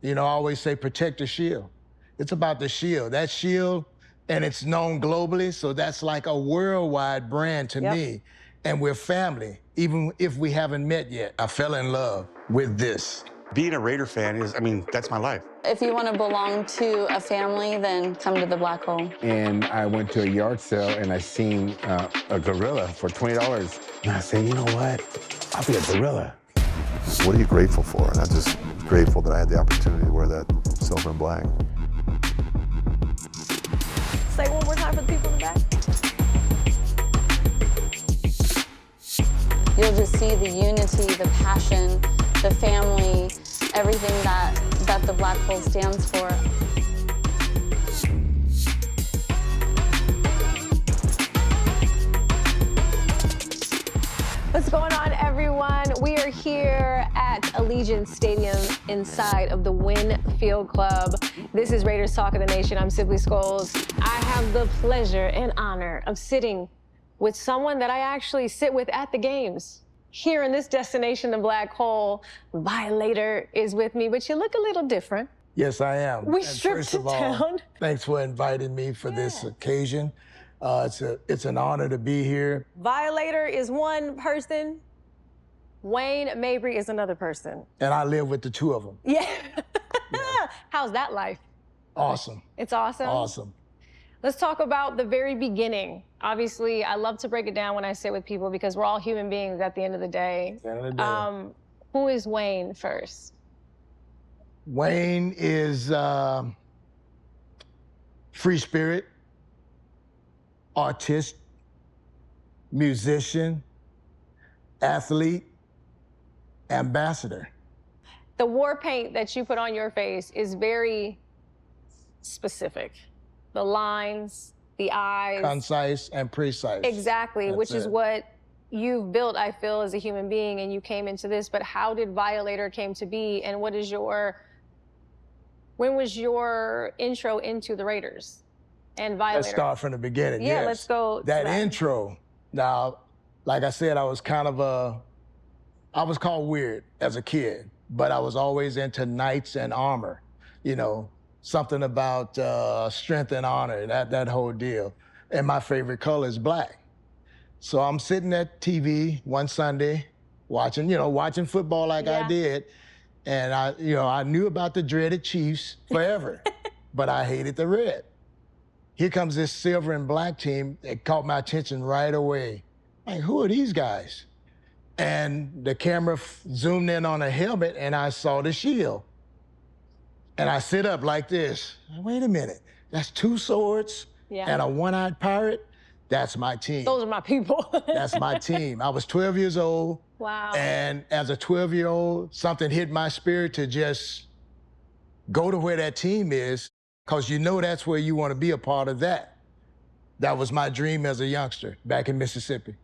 You know, I always say protect the shield. It's about the shield. That shield, and it's known globally, so that's like a worldwide brand to me. And we're family, even if we haven't met yet. I fell in love with this. Being a Raider fan is, I mean, that's my life. If you want to belong to a family, then come to the Black Hole. And I went to a yard sale and I seen a gorilla for $20. And I said, you know what? I'll be a gorilla. What are you grateful for? And I'm just grateful that I had the opportunity to wear that silver and black. Say it one more time for the people in the back. You'll just see the unity, the passion, the family, everything that the Black Hole stands for. What's going on, everyone? We are here at Allegiant Stadium inside of the Wynn Field Club. This is Raiders Talk of the Nation. I'm Sibley Scoles. I have the pleasure and honor of sitting with someone that I actually sit with at the games. Here in this destination, the Black Hole, Violator is with me, but you look a little different. Yes, I am. We and stripped first it of all, down. thanks for inviting me for this occasion. It's an honor to be here. Violator is one person. Wayne Mabry is another person. And I live with the two of them. Yeah. How's that life? Awesome. It's awesome? Awesome. Let's talk about the very beginning. Obviously, I love to break it down when I sit with people because we're all human beings at the end of the day. At the end of the day. Who is Wayne first? Wayne is free spirit, artist, musician, athlete, ambassador. The war paint that you put on your face is very specific. The lines, the eyes. Concise and precise. Exactly, That's which is it. what you've built, I feel, as a human being, and you came into this, but how did Violator came to be, and when was your intro into the Raiders and Violator? Let's start from the beginning, Yeah, yes. let's go to That that. intro, now, like I said, I was called weird as a kid, but I was always into knights and armor, you know, something about strength and honor, that whole deal. And my favorite color is black. So I'm sitting at TV one Sunday watching football like I did. And I knew about the dreaded Chiefs forever, but I hated the red. Here comes this silver and black team. It caught my attention right away. Like, who are these guys? And the camera zoomed in on a helmet and I saw the shield. And I sit up like this. Wait a minute, that's two swords and a one-eyed pirate? That's my team. Those are my people. That's my team. I was 12 years old. Wow. And as a 12-year-old, something hit my spirit to just go to where that team is, because you know that's where you want to be a part of that. That was my dream as a youngster back in Mississippi.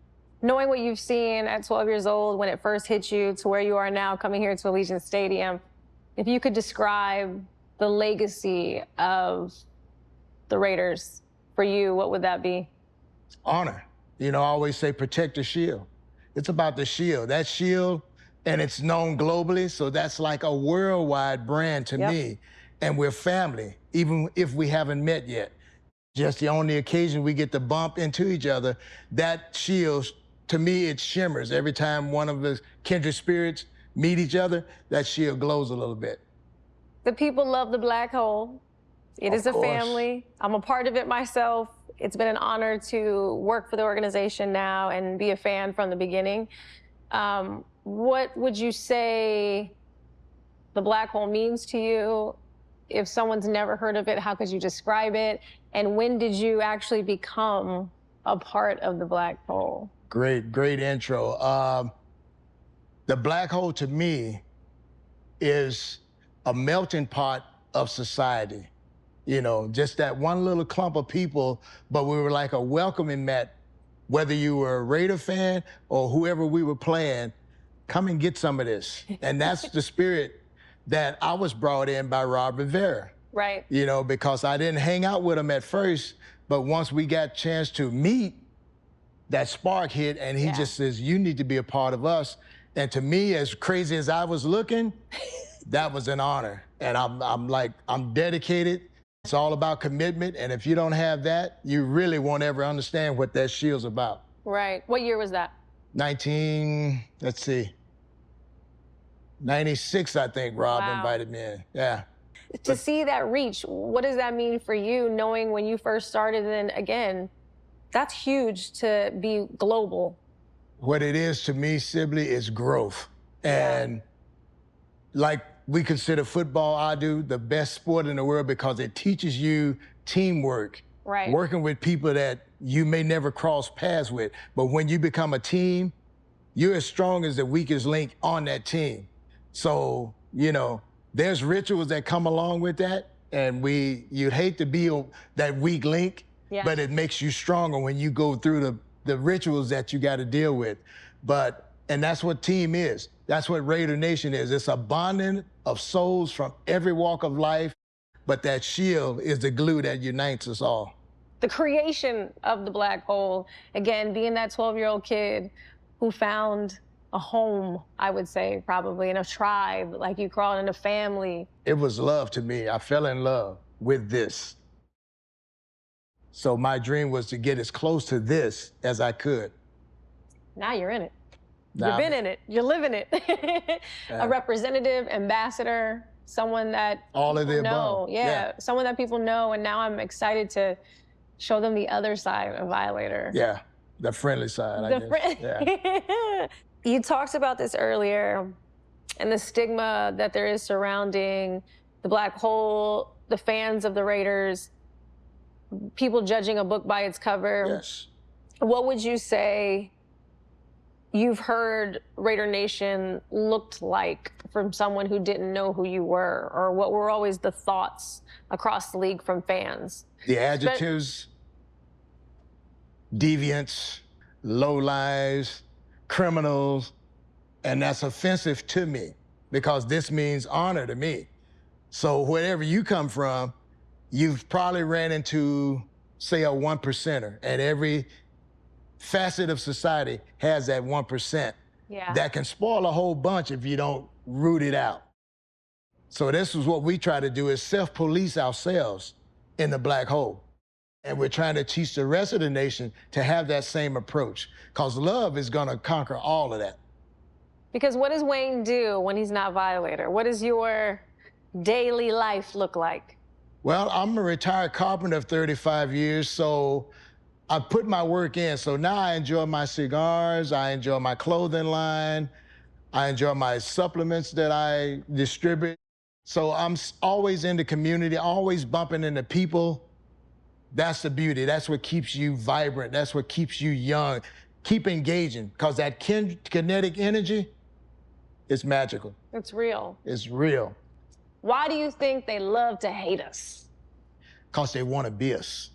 Knowing what you've seen at 12 years old when it first hit you to where you are now coming here to Allegiant Stadium, if you could describe the legacy of the Raiders for you, what would that be? Honor. You know, I always say protect the shield. It's about the shield. That shield, and it's known globally, so that's like a worldwide brand to me. And we're family, even if we haven't met yet. Just the only occasion we get to bump into each other, that shield, to me, it shimmers. Every time one of the kindred spirits meet each other, that shield glows a little bit. The people love the Black Hole. It is a family. I'm a part of it myself. It's been an honor to work for the organization now and be a fan from the beginning. What would you say the Black Hole means to you? If someone's never heard of it, how could you describe it? And when did you actually become a part of the Black Hole? Great intro. The Black Hole to me is a melting pot of society. You know, just that one little clump of people, but we were like a welcoming mat, whether you were a Raider fan or whoever we were playing, come and get some of this. And that's the spirit that I was brought in by Rob Rivera. Right. You know, because I didn't hang out with him at first, but once we got a chance to meet, that spark hit, and he just says, you need to be a part of us. And to me, as crazy as I was looking, that was an honor. And I'm dedicated. It's all about commitment. And if you don't have that, you really won't ever understand what that shield's about. Right. What year was that? 96, I think, Rob Wow. invited me in. Yeah. To see that reach, what does that mean for you, knowing when you first started? And again, that's huge to be global. What it is to me, Sibley, is growth. And like we consider football, I do, the best sport in the world because it teaches you teamwork. Right. Working with people that you may never cross paths with. But when you become a team, you're as strong as the weakest link on that team. So, you know, there's rituals that come along with that. And you'd hate to be that weak link, but it makes you stronger when you go through the rituals that you got to deal with. And that's what team is. That's what Raider Nation is. It's a bonding of souls from every walk of life, but that shield is the glue that unites us all. The creation of the Black Hole, again, being that 12-year-old kid who found a home, I would say, probably, in a tribe, like you crawled in a family. It was love to me. I fell in love with this. So my dream was to get as close to this as I could. Now you're in it. Now You've been in it. You're living it. A representative, ambassador, someone that all of the know. above. Yeah, someone that people know. And now I'm excited to show them the other side of Violator. Yeah, the friendly side, I guess. Yeah. You talked about this earlier, and the stigma that there is surrounding the Black Hole, the fans of the Raiders, people judging a book by its cover. Yes. What would you say you've heard Raider Nation looked like from someone who didn't know who you were, or what were always the thoughts across the league from fans? The adjectives, deviants, lowlives, criminals, and that's offensive to me because this means honor to me. So wherever you come from, you've probably ran into, say, a 1%er, and every facet of society has that 1% that can spoil a whole bunch if you don't root it out. So this is what we try to do, is self-police ourselves in the Black Hole. And we're trying to teach the rest of the nation to have that same approach, because love is going to conquer all of that. Because what does Wayne do when he's not Violator? What does your daily life look like? Well, I'm a retired carpenter of 35 years, so I put my work in. So now I enjoy my cigars, I enjoy my clothing line, I enjoy my supplements that I distribute. So I'm always in the community, always bumping into people. That's the beauty. That's what keeps you vibrant. That's what keeps you young. Keep engaging, because that kinetic energy is magical. It's real. It's real. Why do you think they love to hate us? Because they want to be us.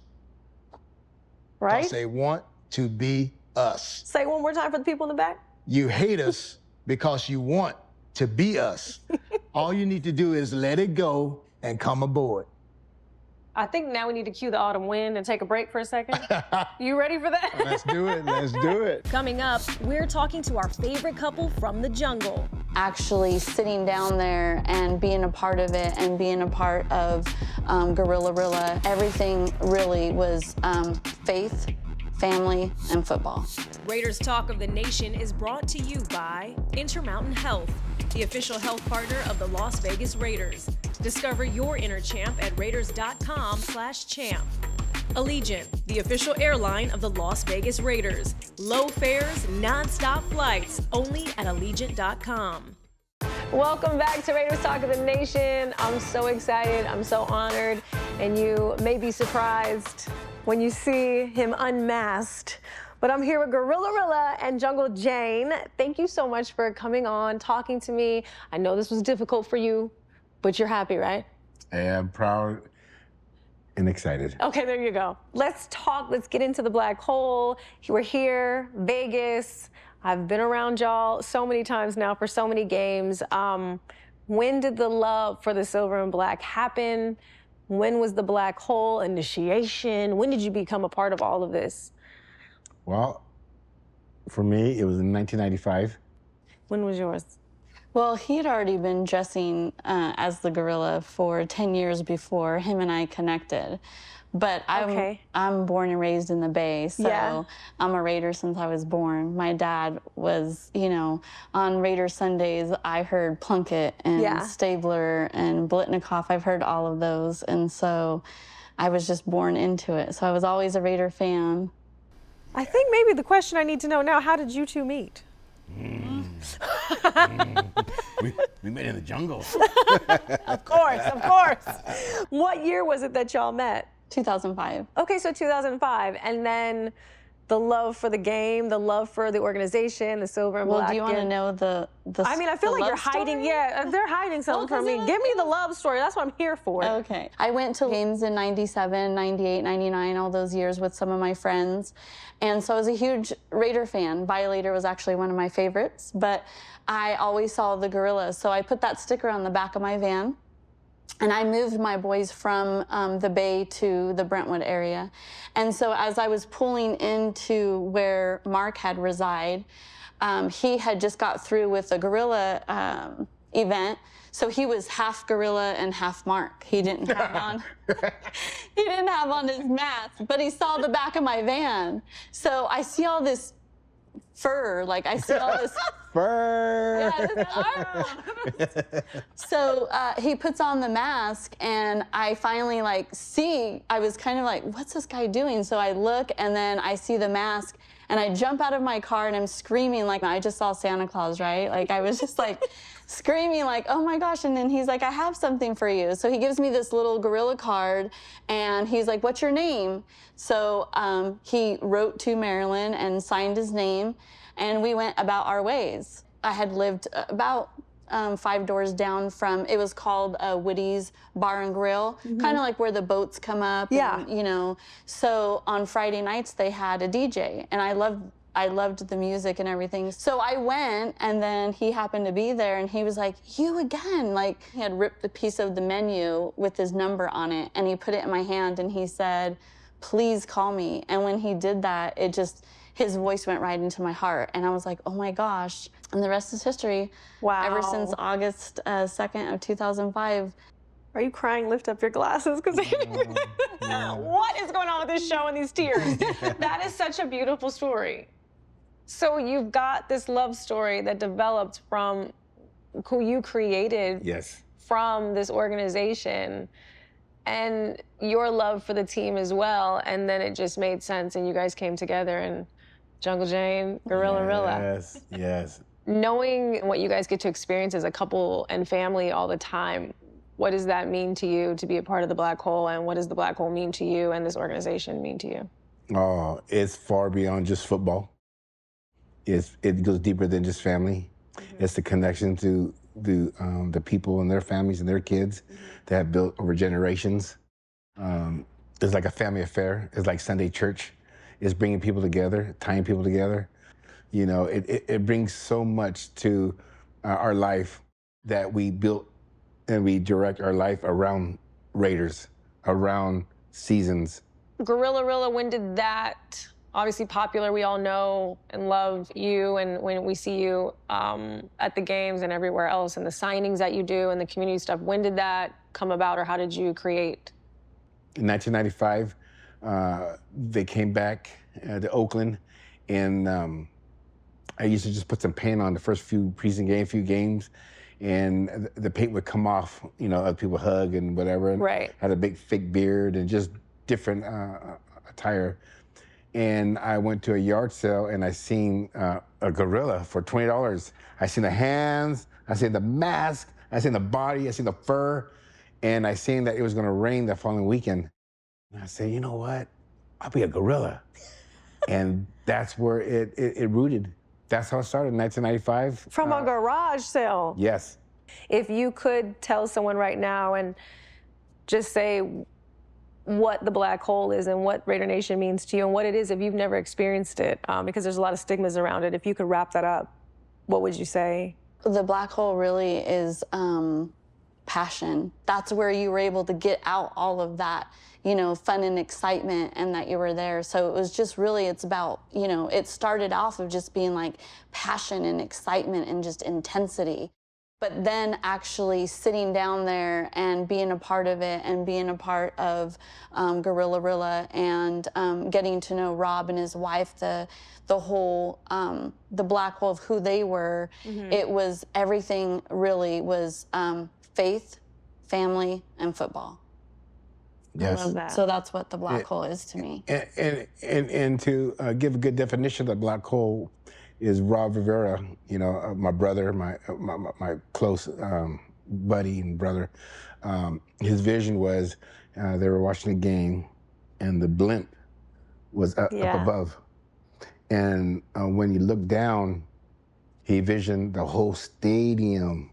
Right? Because they want to be us. Say it one more time for the people in the back. You hate us because you want to be us. All you need to do is let it go and come aboard. I think now we need to cue the autumn wind and take a break for a second. You ready for that? Let's do it. Let's do it. Coming up, we're talking to our favorite couple from the jungle. Actually sitting down there and being a part of it and being a part of Rilla, everything really was faith, family, and football. Raiders Talk of the Nation is brought to you by Intermountain Health, the official health partner of the Las Vegas Raiders. Discover your inner champ at raiders.com/champ. Allegiant, the official airline of the Las Vegas Raiders. Low fares, non-stop flights, only at allegiant.com. Welcome back to Raiders Talk of the Nation. I'm so excited. I'm so honored. And you may be surprised when you see him unmasked. But I'm here with Rilla and Jungle Jane. Thank you so much for coming on, talking to me. I know this was difficult for you, but you're happy, right? I am proud and excited. Okay, there you go. Let's talk. Let's get into the Black Hole. We're here, Vegas. I've been around y'all so many times now for so many games. When did the love for the silver and black happen? When was the Black Hole initiation? When did you become a part of all of this? Well, for me, it was in 1995. When was yours? Well, he had already been dressing as the gorilla for 10 years before him and I connected. But I'm born and raised in the Bay, so I'm a Raider since I was born. My dad was, you know, on Raider Sundays, I heard Plunkett and Stabler and Blitnikoff. I've heard all of those, and so I was just born into it. So I was always a Raider fan. I think maybe the question I need to know now, how did you two meet? We met in the jungle. Of course, of course. What year was it that y'all met? 2005. Okay, so 2005, and then the love for the game, the love for the organization, the silver and black. Well, do you want to know the I mean, I feel like you're hiding. Yeah, they're hiding something from me. Give me the love story. That's what I'm here for. Okay. I went to games in 97, 98, 99, all those years with some of my friends. And so I was a huge Raider fan. Violator was actually one of my favorites, but I always saw the gorillas. So I put that sticker on the back of my van. And I moved my boys from the Bay to the Brentwood area. And so as I was pulling into where Mark had reside, he had just got through with a gorilla event. So he was half gorilla and half Mark. He didn't have on, he didn't have on his mask, but he saw the back of my van. So I see all this fur, like I see all this Fur. So he puts on the mask, and I finally see, I was kind of like, what's this guy doing? So I look, and then I see the mask, and I jump out of my car, and I'm screaming like I just saw Santa Claus, right? Like I was just like screaming like, oh my gosh. And then he's like, I have something for you. So he gives me this little gorilla card, and he's like, what's your name? So he wrote to Marilyn and signed his name, and we went about our ways. I had lived about 5 doors down from, it was called Woody's Bar and Grill, kind of like where the boats come up. Yeah. And, you know, so on Friday nights they had a DJ, and I loved the music and everything. So I went, and then he happened to be there, and he was like, you again. Like, he had ripped a piece of the menu with his number on it, and he put it in my hand, and he said, please call me. And when he did that, it just, his voice went right into my heart. And I was like, oh my gosh. And the rest is history. Wow. Ever since August 2nd of 2005. Are you crying? Lift up your glasses, because what is going on with this show and these tears? That is such a beautiful story. So you've got this love story that developed from who you created. Yes. From this organization, and your love for the team as well, and then it just made sense, and you guys came together, and Jungle Jane, Gorilla Rilla. Yes, yes. Knowing what you guys get to experience as a couple and family all the time, what does that mean to you to be a part of the Black Hole, and what does the Black Hole mean to you and this organization mean to you? Oh, it's far beyond just football. It goes deeper than just family. It's the connection to the people and their families and their kids that have built over generations. It's like a family affair. It's like Sunday church. It's bringing people together, tying people together. You know, it brings so much to our life that we built, and we direct our life around Raiders, around seasons. Gorilla Rilla, when did that, obviously popular, we all know and love you, and when we see you at the games and everywhere else, and the signings that you do and the community stuff, when did that come about, or how did you create? In 1995, they came back to Oakland, and I used to just put some paint on the first few games, and the paint would come off, you know, other people hug and whatever. And right. Had a big fake beard and just different attire. And I went to a yard sale, and I seen a gorilla for $20. I seen the hands, I seen the mask, I seen the body, I seen the fur, and I seen that it was gonna rain the following weekend. And I said, you know what? I'll be a gorilla. And that's where it rooted. That's how it started in 1995. From a garage sale? Yes. If you could tell someone right now and just say what the Black Hole is and what Raider Nation means to you and what it is if you've never experienced it, because there's a lot of stigmas around it. If you could wrap that up, what would you say? The Black Hole really is passion. That's where you were able to get out all of that, you know, fun and excitement, and that you were there. So it was just really, it's about, you know, it started off of just being like passion and excitement and just intensity. But then actually sitting down there and being a part of it and being a part of Gorilla Rilla and getting to know Rob and his wife, the whole, the black hole of who they were, it was, everything really was faith, family, and football. Yes. I love that. So that's what the black hole is to me. And to give a good definition of the black hole is Rob Rivera, you know, my brother, my close buddy and brother. His vision was they were watching a game and the blimp was up above. And when you look down, he visioned the whole stadium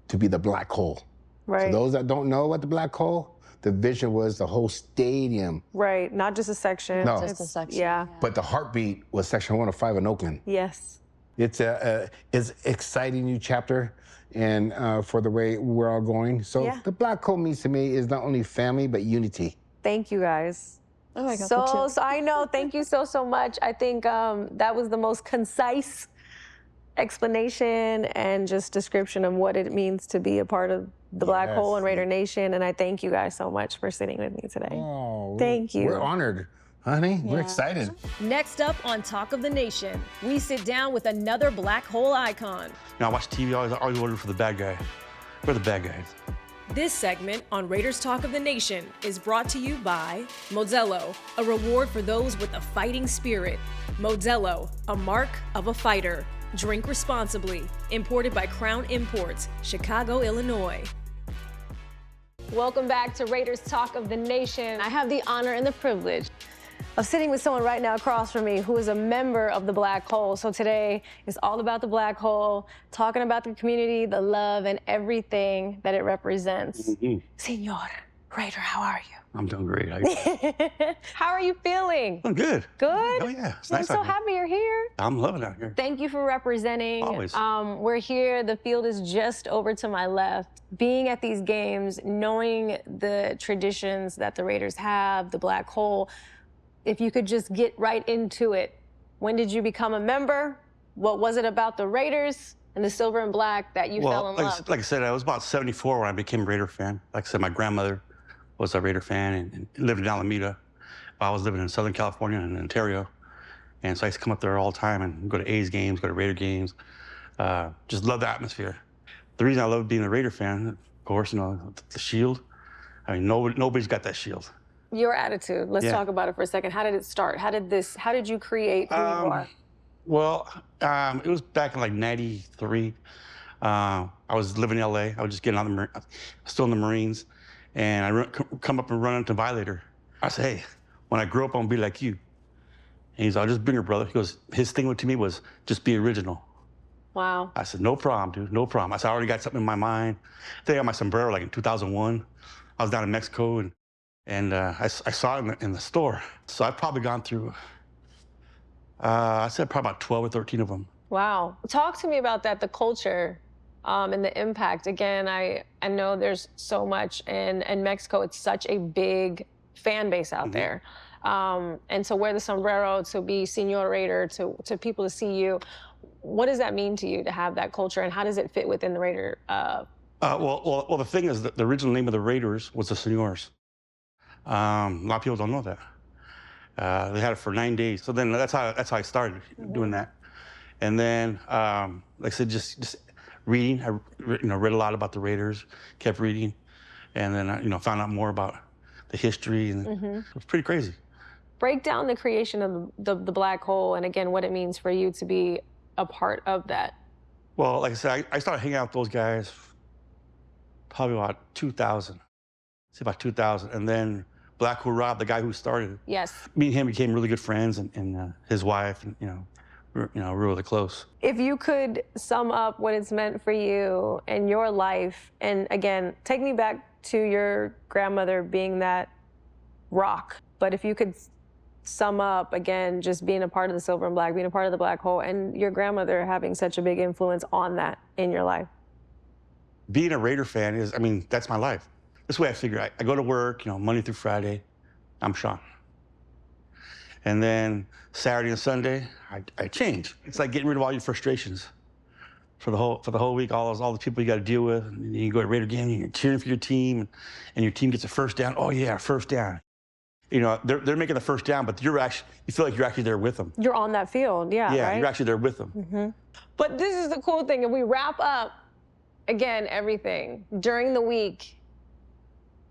to be the black hole. Right. So those that don't know what the black hole, the vision was the whole stadium. Right, not just a section. No. Just a section. Yeah. But the heartbeat was section 105 in Oakland. Yes. It's it's exciting new chapter, and for the way we're all going. So the black hole means to me is not only family but unity. Thank you guys. Oh, I got so, the chills. so I know. Thank you so much. I think that was the most concise explanation and just description of what it means to be a part of the Black Hole and Raider Nation. And I thank you guys so much for sitting with me today. Oh, thank you. We're honored, honey. We're excited. Next up on Talk of the Nation, we sit down with another black hole icon. You know, I watch TV, I always order for the bad guy. We're the bad guys. This segment on Raiders Talk of the Nation is brought to you by Modelo, a reward for those with a fighting spirit. Modelo, a mark of a fighter. Drink responsibly. Imported by Crown Imports, Chicago, Illinois. Welcome back to Raiders Talk of the Nation. I have the honor and the privilege of sitting with someone right now across from me who is a member of the Black Hole. So today is all about the Black Hole, talking about the community, the love, and everything that it represents. Senor Raider, how are you? I'm doing great. How you? How are you feeling? I'm good. Good? Oh, yeah. It's I'm nice so out here. happy you're here. I'm loving it out here. Thank you for representing. Always. We're here. The field is just over to my left. Being at these games, knowing the traditions that the Raiders have, the Black Hole, if you could just get right into it. When did you become a member? What was it about the Raiders and the silver and black that you fell in love? Like I said, I was about 74 when I became a Raider fan. Like I said, my grandmother was a Raider fan and lived in Alameda. I was living in Southern California and Ontario. And so I used to come up there all the time and go to A's games, go to Raider games. Just love the atmosphere. The reason I love being a Raider fan, of course, you know, the shield. I mean, nobody's got that shield. Your attitude. Let's talk about it for a second. How did it start? How did you create who you are? Well, it was back in like 93. I was living in LA. I was just getting out of the still in the Marines. And I come up and run into Violator. I said, hey, when I grow up, I'm gonna be like you. And he's like, I'll just bring your brother. He goes, his thing to me was just be original. Wow. I said, no problem, dude, no problem. I said, I already got something in my mind. I think I got my sombrero like in 2001. I was down in Mexico and I saw it in the store. So I've probably gone through, I said probably about 12 or 13 of them. Wow. Talk to me about that, the culture and the impact. Again, I know there's so much in Mexico. It's such a big fan base out there. And to wear the sombrero, to be Senor Raider, to people to see you, what does that mean to you to have that culture, and how does it fit within the Raider? Well, the thing is that the original name of the Raiders was the Senors. A lot of people don't know that. They had it for 9 days. So then that's how I started doing that. And then, like I said, just reading. I read a lot about the Raiders, kept reading, and then I found out more about the history, and it was pretty crazy. Break down the creation of the Black Hole, and again, what it means for you to be a part of that. Well, like I said, I started hanging out with those guys probably about 2000. Say about 2000, and then Black Hole Rob, the guy who started it. Yes. Me and him became really good friends, and his wife, and we're really close. If you could sum up what it's meant for you and your life, and again, take me back to your grandmother being that rock, but if you could sum up, again, just being a part of the Silver and Black, being a part of the Black Hole, and your grandmother having such a big influence on that in your life. Being a Raider fan is, that's my life. This way I figure, I go to work, Monday through Friday, I'm Sean. And then Saturday and Sunday, I change. It's like getting rid of all your frustrations. for the whole week, all the people you got to deal with. And you go to Raider game, and you're cheering for your team, and your team gets a first down. Oh yeah, first down. You know, they're making the first down, but you feel like you're actually there with them. You're on that field, yeah. Yeah, right? you're actually there with them. But this is the cool thing, and we wrap up again everything during the week.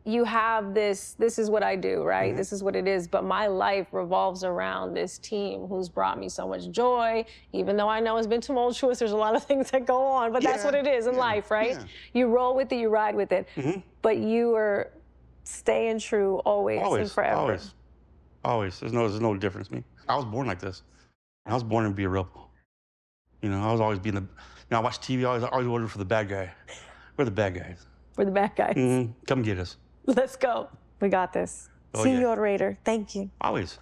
You have this is what I do, right? This is what it is. But my life revolves around this team who's brought me so much joy, even though I know it's been tumultuous. There's a lot of things that go on, but that's what it is in life, right? Yeah. You roll with it, you ride with it. But you are staying true always and forever. Always. There's no difference in me. I was born like this. I was born to be a rebel. You know, I was always being the, I watch TV, I always order for the bad guy. We're the bad guys. We're the bad guys. Come get us. Let's go. We got this. Oh, Senor Raider, thank you. Always.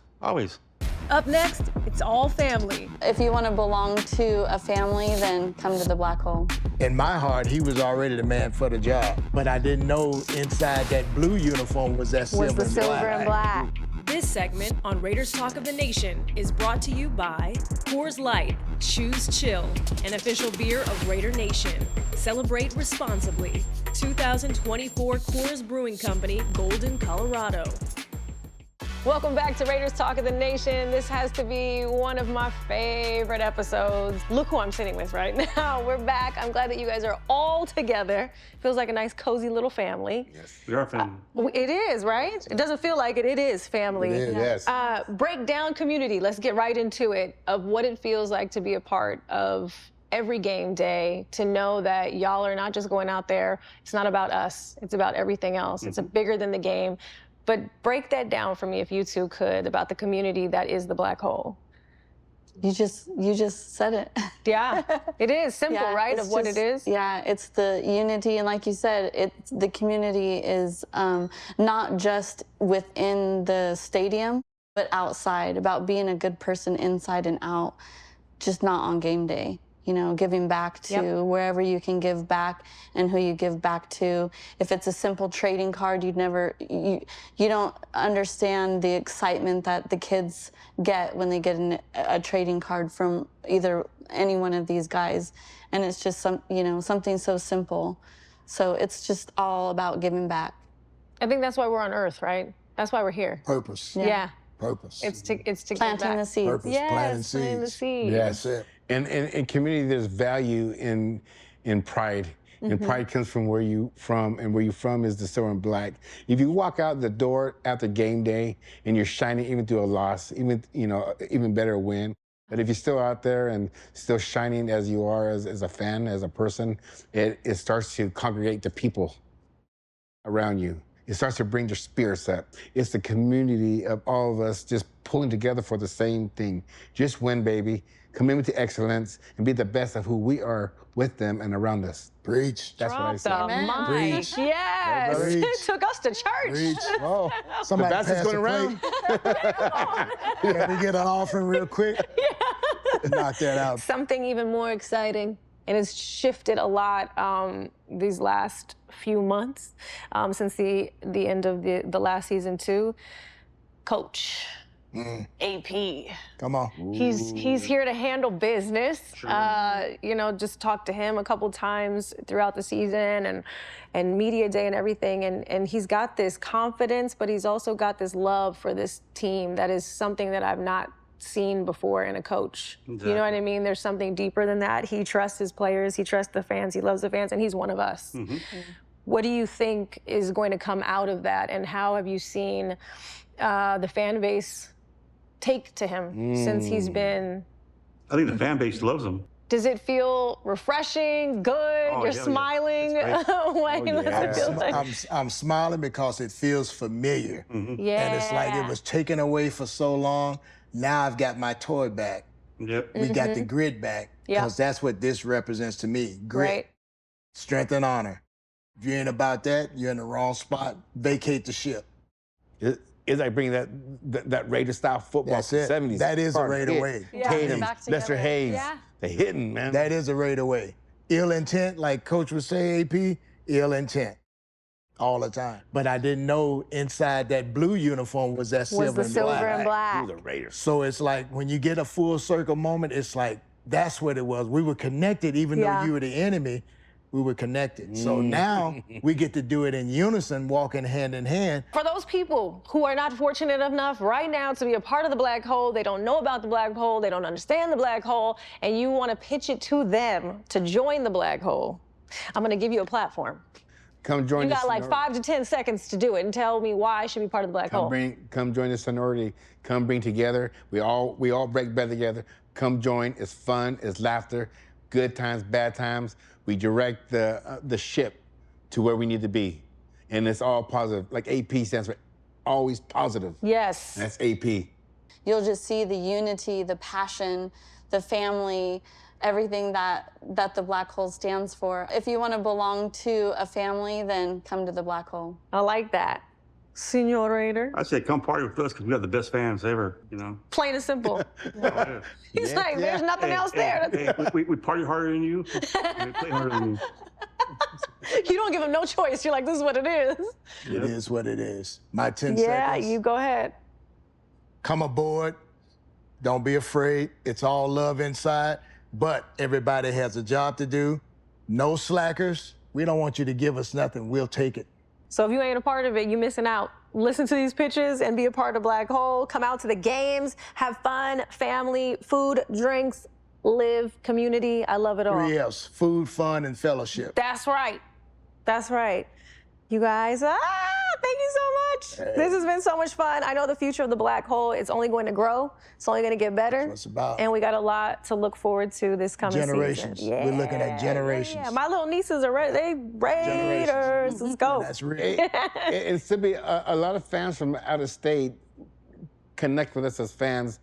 Up next, it's all family. If you want to belong to a family, then come to the black hole. In my heart, he was already the man for the job, but I didn't know inside that blue uniform was that silver Was the silver and black. This segment on Raiders Talk of the Nation is brought to you by Coors Light, Choose Chill, an official beer of Raider Nation. Celebrate responsibly. 2024 Coors Brewing Company, Golden, Colorado. Welcome back to Raiders Talk of the Nation. This has to be one of my favorite episodes. Look who I'm sitting with right now. We're back. I'm glad that you guys are all together. Feels like a nice, cozy little family. Yes. We are family. It is, right? It doesn't feel like it. It is family. It is, yes. Break down community. Let's get right into it, of what it feels like to be a part of every game day, to know that y'all are not just going out there. It's not about us. It's about everything else. It's bigger than the game. But break that down for me, if you two could, about the community that is the black hole. You just said it. Yeah, it is simple, Yeah, right, it's of what just- it is? Yeah, it's the unity, and like you said, the community is not just within the stadium, but outside, about being a good person inside and out, just not on game day. You know, giving back to wherever you can give back and who you give back to. If it's a simple trading card, you don't understand the excitement that the kids get when they get a trading card from either any one of these guys. And it's just something so simple. So it's just all about giving back. I think that's why we're on Earth, right? That's why we're here. Purpose. Yeah. Purpose. It's to give Planting back. the seeds. Purpose. Yes, planting planting the seeds. seeds. Yes. That's it. And in community, there's value in pride. And pride comes from where you from, and where you from is the silver and black. If you walk out the door after game day and you're shining even through a loss, even better a win. But if you're still out there and still shining as you are as a fan, as a person, it starts to congregate the people around you. It starts to bring their spirits up. It's the community of all of us just pulling together for the same thing. Just win, baby. Commitment to excellence and be the best of who we are with them and around us. Preach. That's what I Drop say. the mic. Preach. Yes. Preach. It took us to church. Preach. Oh, Somebody the basket's pass going the around. plate. Can we get an offering real quick? Knock that out. Something even more exciting, and it's shifted a lot these last few months since the end of the last season too. Coach. AP. Come on. He's here to handle business. Just talked to him a couple times throughout the season and media day and everything. And he's got this confidence, but he's also got this love for this team that is something that I've not seen before in a coach. Exactly. You know what I mean? There's something deeper than that. He trusts his players, he trusts the fans, he loves the fans, and he's one of us. What do you think is going to come out of that, and how have you seen the fan base take to him since he's been? I think the fan base loves him. Does it feel refreshing, good? Oh, You're yeah, smiling. It's Wayne, what's it feel like? I'm smiling because it feels familiar. Yeah. And it's like it was taken away for so long. Now I've got my toy back. Yep. We got the grit back. Yeah. Because that's what this represents to me. Grit, Right. strength, and honor. If you ain't about that, you're in the wrong spot. Vacate the ship. It's like bringing that Raider style football That's from it. the 70s. That is a Hard Raider hit. way. Yeah. Tatum, Back Lester together. Hayes. Yeah. They hitting, man. That is a Raider way. Ill intent, like Coach would say, AP, ill intent. All the time. But I didn't know inside that blue uniform was that Was silver the and silver black. and black. Who the Raiders? So it's like when you get a full circle moment, it's like That's what it was. We were connected, even though you were the enemy, we were connected. So now we get to do it in unison, walking hand in hand. For those people who are not fortunate enough right now to be a part of the black hole, they don't know about the black hole, they don't understand the black hole, and you want to pitch it to them to join the black hole, I'm going to give you a platform. Come join You the got like sorority. 5 to 10 seconds to do it and tell me why I should be part of the black hole. Come join the sorority. Come bring together. We all break bread together. Come join. It's fun. It's laughter. Good times, bad times. We direct the ship to where we need to be, and it's all positive. Like AP stands for always positive. Yes. That's AP. You'll just see the unity, the passion, the family, everything that the black hole stands for. If you want to belong to a family, then come to the black hole. I like that. Senor Raider. I say come party with us because we have the best fans ever, you know. Plain and simple. Yeah. He's like, there's nothing else there. Hey, we party harder than you. We play harder than you. You don't give him no choice. You're like, this is what it is. It is what it is. My 10 Yeah, seconds. you go ahead. Come aboard. Don't be afraid. It's all love inside, but everybody has a job to do. No slackers. We don't want you to give us nothing. We'll take it. So if you ain't a part of it, you're missing out. Listen to these pitches and be a part of Black Hole. Come out to the games, have fun, family, food, drinks, live, community. I love it all. 3 F's, food, fun, and fellowship. That's right. That's right. You guys, thank you so much. This has been so much fun. I know the future of the black hole is only going to grow. It's only going to get better. That's what it's about. And we got a lot to look forward to this coming Generations. season. We're looking at generations. Yeah, my little nieces are they Raiders. Let's go. That's real. And Sibley, a lot of fans from out of state connect with us as fans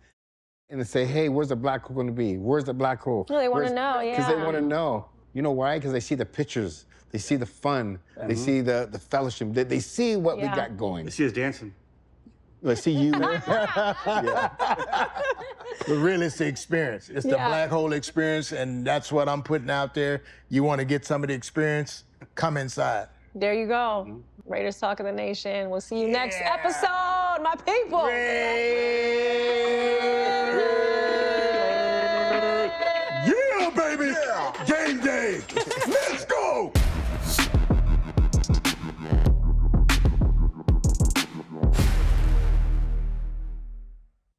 and they say, hey, where's the black hole going to be? Where's the black hole? Well, they want to know, yeah. Because they want to know. You know why? Because they see the pictures. They see the fun. They see the fellowship. They see what we got going. They see us dancing. They see you. But really, it's the experience. It's the black hole experience, and that's what I'm putting out there. You want to get some of the experience? Come inside. There you go. Raiders Talk of the Nation. We'll see you next episode, my people. Raiders!